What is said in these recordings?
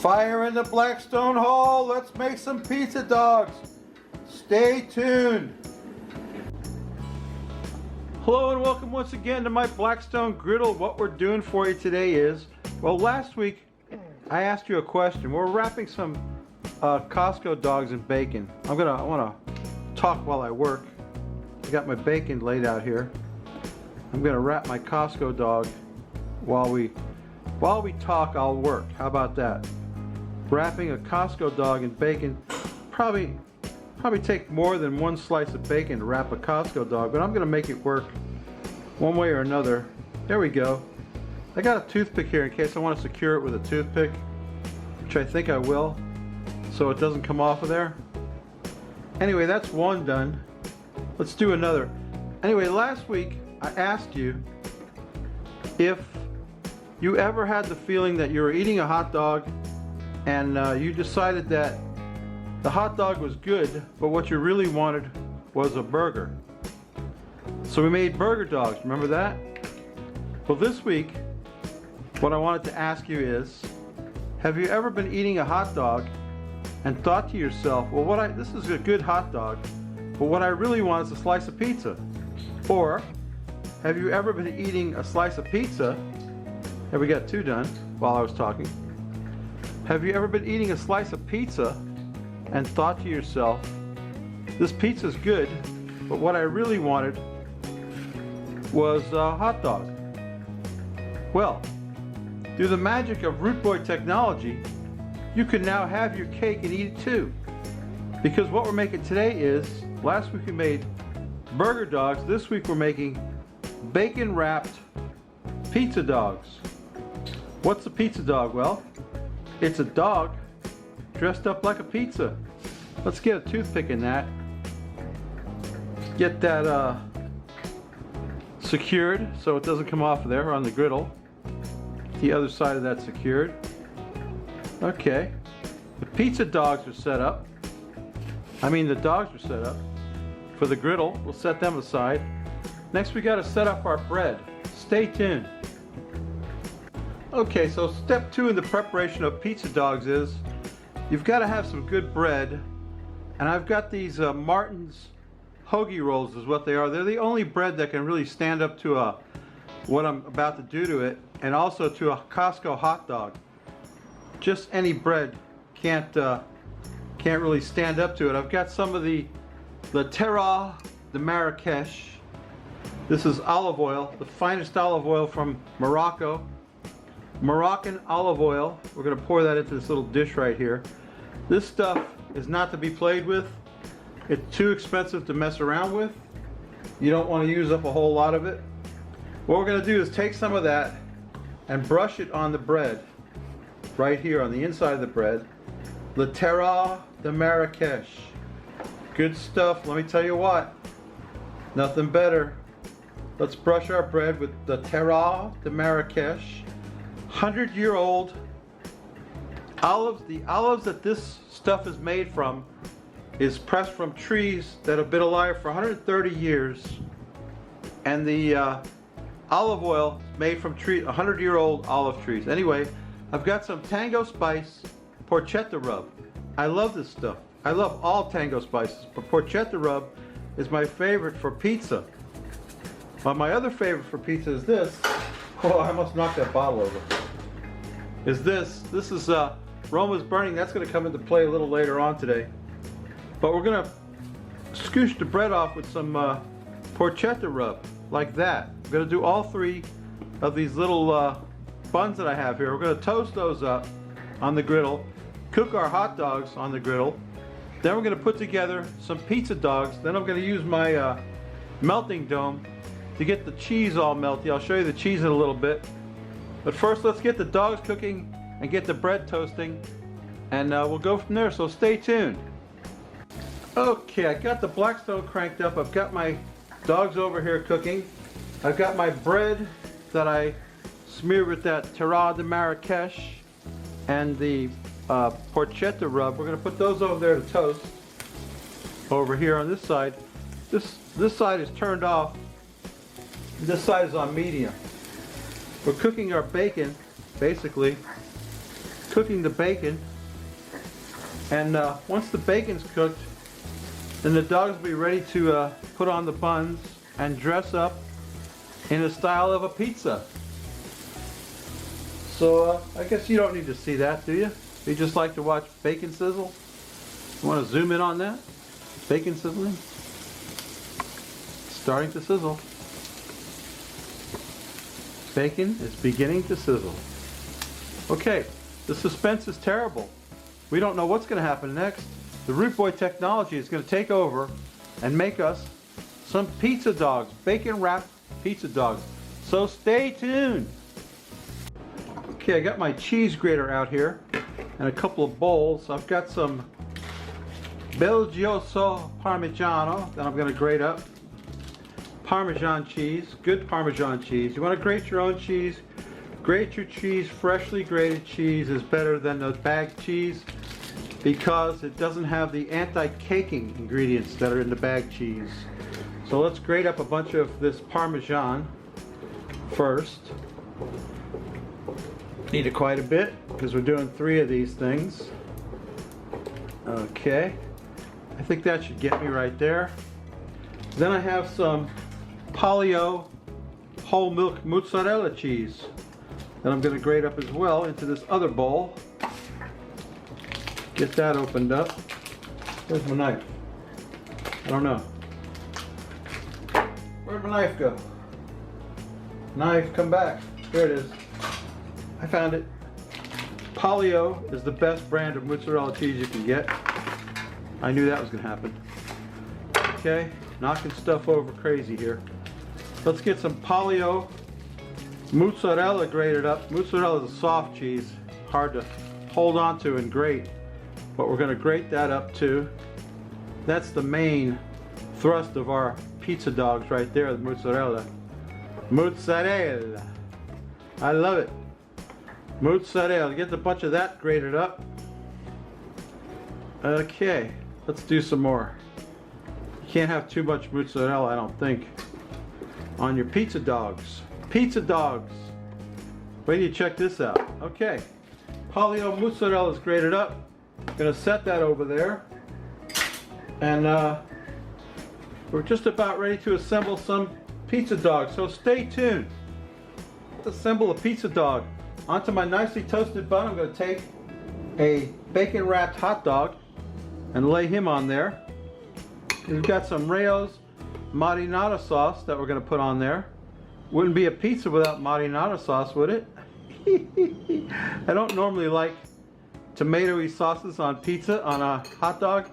Fire in the Blackstone Hall. Let's make some pizza dogs. Stay tuned. Hello and welcome once again to my Blackstone Griddle. What we're doing for you today is, well, last week I asked you a question. We're wrapping some Costco dogs in bacon. I want to talk while I work. I got my bacon laid out here. I'm going to wrap my Costco dog while we talk. I'll work. How about that? Wrapping a Costco dog in bacon probably take more than one slice of bacon to wrap a Costco dog, but I'm going to make it work one way or another. There we go. I got a toothpick here in case I want to secure it with a toothpick, which I think I will, so it doesn't come off of there. Anyway, that's one done. Let's do another. Anyway, last week I asked you if you ever had the feeling that you were eating a hot dog and you decided that the hot dog was good, but what you really wanted was a burger. So we made burger dogs, remember that? Well, this week, what I wanted to ask you is, have you ever been eating a hot dog and thought to yourself, well, this is a good hot dog, but what I really want is a slice of pizza? Or, have you ever been eating a slice of pizza, and we got two done while I was talking. Have you ever been eating a slice of pizza and thought to yourself, this pizza's good, but what I really wanted was a hot dog? Well, through the magic of Rootboy Technology, you can now have your cake and eat it too. Because what we're making today is, last week we made burger dogs, this week we're making bacon wrapped pizza dogs. What's a pizza dog? Well, it's a dog dressed up like a pizza. Let's get a toothpick in that. Get that secured so it doesn't come off of there on the griddle. The other side of that secured. Okay. The pizza dogs are set up. The dogs are set up for the griddle. We'll set them aside. Next we got to set up our bread. Stay tuned. Okay, so step 2 in the preparation of pizza dogs is you've got to have some good bread, and I've got these Martin's hoagie rolls is what they are. They're the only bread that can really stand up to what I'm about to do to it, and also to a Costco hot dog. Just any bread can't really stand up to it. I've got some of the Terra de Marrakesh. This is olive oil, the finest olive oil from Morocco. Moroccan olive oil. We're going to pour that into this little dish right here. This stuff is not to be played with. It's too expensive to mess around with. You don't want to use up a whole lot of it. What we're going to do is take some of that and brush it on the bread right here on the inside of the bread. La Terra de Marrakesh. Good stuff. Let me tell you what, nothing better. Let's brush our bread with the Terra de Marrakesh. 100-year-old olives. The olives that this stuff is made from is pressed from trees that have been alive for 130 years, and the olive oil is made from 100-year-old olive trees. Anyway, I've got some Tango Spice porchetta rub. I love this stuff. I love all Tango spices, but porchetta rub is my favorite for pizza. But my other favorite for pizza is this. Oh, I almost knocked that bottle over. Is this. This is Roma's Burning. That's going to come into play a little later on today. But we're going to scoosh the bread off with some porchetta rub, like that. We're going to do all 3 of these little buns that I have here. We're going to toast those up on the griddle, cook our hot dogs on the griddle. Then we're going to put together some pizza dogs. Then I'm going to use my melting dome to get the cheese all melty. I'll show you the cheese in a little bit. But first, let's get the dogs cooking and get the bread toasting, and we'll go from there, so stay tuned. Okay, I got the Blackstone cranked up. I've got my dogs over here cooking. I've got my bread that I smeared with that Terra de Marrakesh and the porchetta rub. We're going to put those over there to toast. Over here on this side. This side is turned off. This side is on medium. We're cooking our bacon, basically. cooking the bacon. And once the bacon's cooked, then the dogs will be ready to put on the buns and dress up in the style of a pizza. So I guess you don't need to see that, do you? You just like to watch bacon sizzle? You want to zoom in on that? Bacon sizzling? Starting to sizzle. Bacon is beginning to sizzle. Okay, the suspense is terrible. We don't know what's going to happen next. The Rootboy Technology is going to take over and make us some pizza dogs, bacon wrapped pizza dogs. So stay tuned. Okay, I got my cheese grater out here and a couple of bowls. I've got some Belgioso Parmigiano that I'm going to grate up. Parmesan cheese, good Parmesan cheese. You want to grate your own cheese? Grate your cheese. Freshly grated cheese is better than the bag cheese because it doesn't have the anti-caking ingredients that are in the bag cheese. So let's grate up a bunch of this Parmesan first. Need it quite a bit because we're doing 3 of these things. Okay, I think that should get me right there. Then I have some Polio whole milk mozzarella cheese that I'm going to grate up as well into this other bowl. Get that opened up. Where's my knife? I don't know. Where'd my knife go? Knife, come back. There it is. I found it. Polio is the best brand of mozzarella cheese you can get. I knew that was going to happen. Okay, knocking stuff over crazy here. Let's get some Polio mozzarella grated up. Mozzarella is a soft cheese, hard to hold on to and grate, but we're going to grate that up too. That's the main thrust of our pizza dogs right there, the mozzarella. Mozzarella. I love it. Mozzarella. Get a bunch of that grated up. Okay, let's do some more. You can't have too much mozzarella, I don't think, on your pizza dogs. Pizza dogs. Wait till you check this out. Okay, Polio mozzarella is grated up. I'm gonna set that over there, and we're just about ready to assemble some pizza dogs. So stay tuned. Let's assemble a pizza dog. Onto my nicely toasted bun, I'm going to take a bacon wrapped hot dog and lay him on there. We've got some Rayo's marinara sauce that we're going to put on there. Wouldn't be a pizza without marinara sauce, would it? I don't normally like tomatoey sauces on pizza, on a hot dog,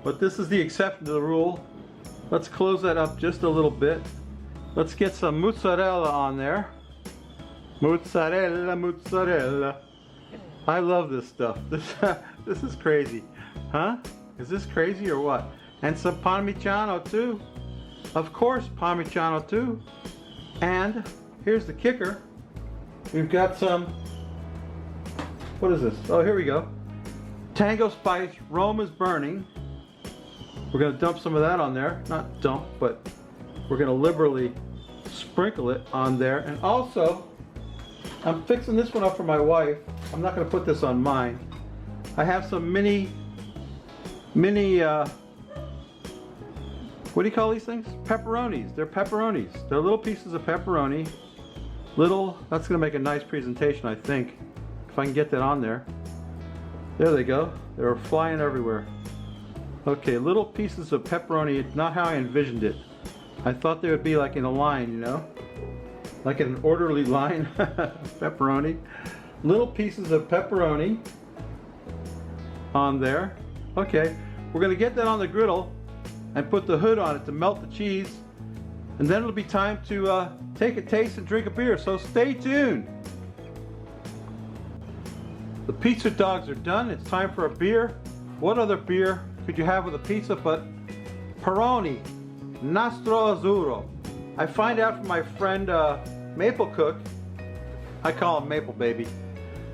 but this is the exception to the rule. Let's close that up just a little bit. Let's get some mozzarella on there. Mozzarella, mozzarella. I love this stuff. This is crazy. Huh? Is this crazy or what? And some Parmigiano too. Of course, Parmigiano too. And here's the kicker. We've got some, what is this? Oh, here we go. Tango Spice, Rome is Burning. We're going to dump some of that on there. Not dump, but we're going to liberally sprinkle it on there. And also, I'm fixing this one up for my wife. I'm not going to put this on mine. I have some mini, what do you call these things? Pepperonis. They're pepperonis. They're little pieces of pepperoni. Little, that's going to make a nice presentation, I think. If I can get that on there. There they go. They're flying everywhere. Okay, little pieces of pepperoni. It's not how I envisioned it. I thought they would be like in a line, you know? Like in an orderly line. Pepperoni. Little pieces of pepperoni on there. Okay, we're going to get that on the griddle and put the hood on it to melt the cheese. And then it'll be time to take a taste and drink a beer. So stay tuned. The pizza dogs are done. It's time for a beer. What other beer could you have with a pizza but Peroni Nastro Azzurro? I find out from my friend Maple Cook, I call him Maple Baby,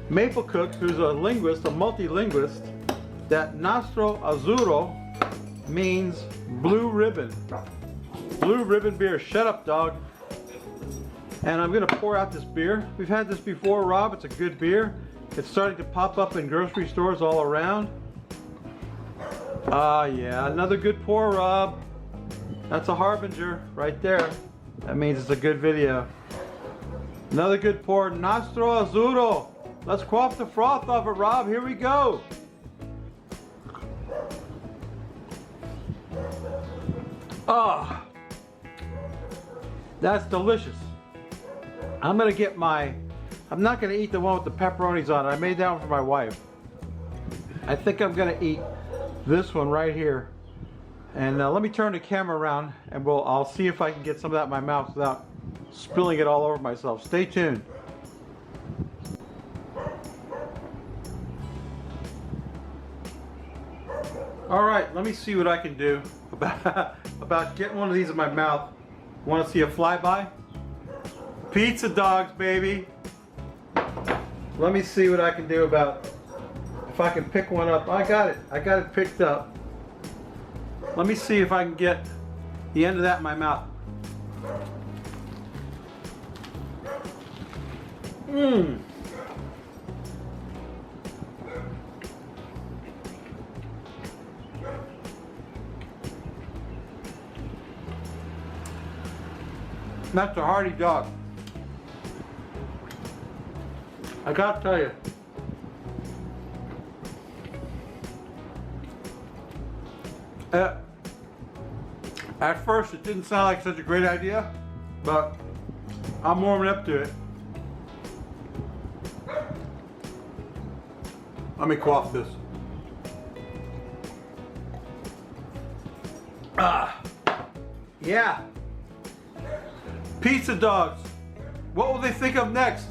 Maple Cook, who's a linguist, a multi-linguist, that Nastro Azzurro means blue ribbon. Blue ribbon beer. Shut up, dog. And I'm gonna pour out this beer. We've had this before, Rob. It's a good beer. It's starting to pop up in grocery stores all around. Ah, yeah, another good pour, Rob. That's a harbinger right there. That means it's a good video. Another good pour, Nastro Azzurro. Let's quaff the froth off it, Rob. Here we go. Ah, that's delicious. I'm gonna get I'm not gonna eat the one with the pepperonis on it. I made that one for my wife. I think I'm gonna eat this one right here. And let me turn the camera around and I'll see if I can get some of that in my mouth without spilling it all over myself. Stay tuned. All right, let me see what I can do about getting one of these in my mouth. Want to see a flyby? Pizza dogs, baby. Let me see what I can do about if I can pick one up. I got it picked up. Let me see if I can get the end of that in my mouth. Mmm. That's a hearty dog. I gotta tell you. At first it didn't sound like such a great idea, but I'm warming up to it. Let me quaff this. Yeah. Pizza dogs. What will they think of next?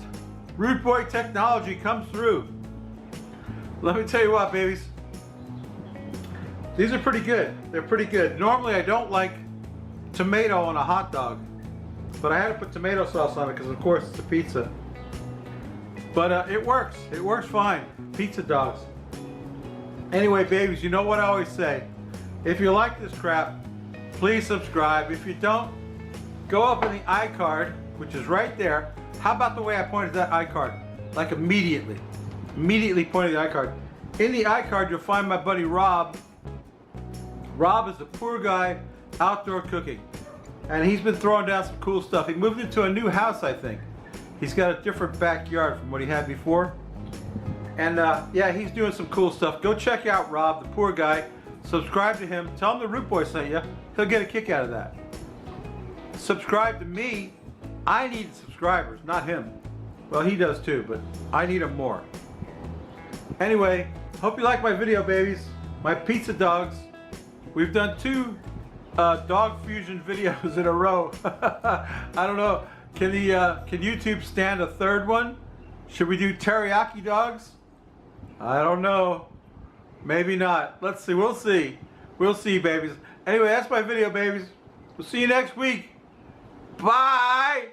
Rootboy Technology comes through. Let me tell you what, babies. These are pretty good. They're pretty good. Normally I don't like tomato on a hot dog, but I had to put tomato sauce on it because of course it's a pizza. But it works. It works fine. Pizza dogs. Anyway, babies, you know what I always say. If you like this crap, please subscribe. If you don't, go up in the iCard, which is right there. How about the way I pointed that iCard? Like immediately. Immediately pointed the iCard. In the iCard, you'll find my buddy Rob. Rob is a poor guy, outdoor cooking. And he's been throwing down some cool stuff. He moved into a new house, I think. He's got a different backyard from what he had before. And yeah, he's doing some cool stuff. Go check out Rob, the poor guy. Subscribe to him. Tell him the Root Boy sent you. He'll get a kick out of that. Subscribe to me. I need subscribers, not him. Well, he does too, but I need them more. Anyway, hope you like my video, babies. My pizza dogs. We've done 2 dog fusion videos in a row. I don't know. Can YouTube stand a 3rd one? Should we do teriyaki dogs? I don't know. Maybe not. Let's see. We'll see. We'll see, babies. Anyway, that's my video, babies. We'll see you next week. Bye!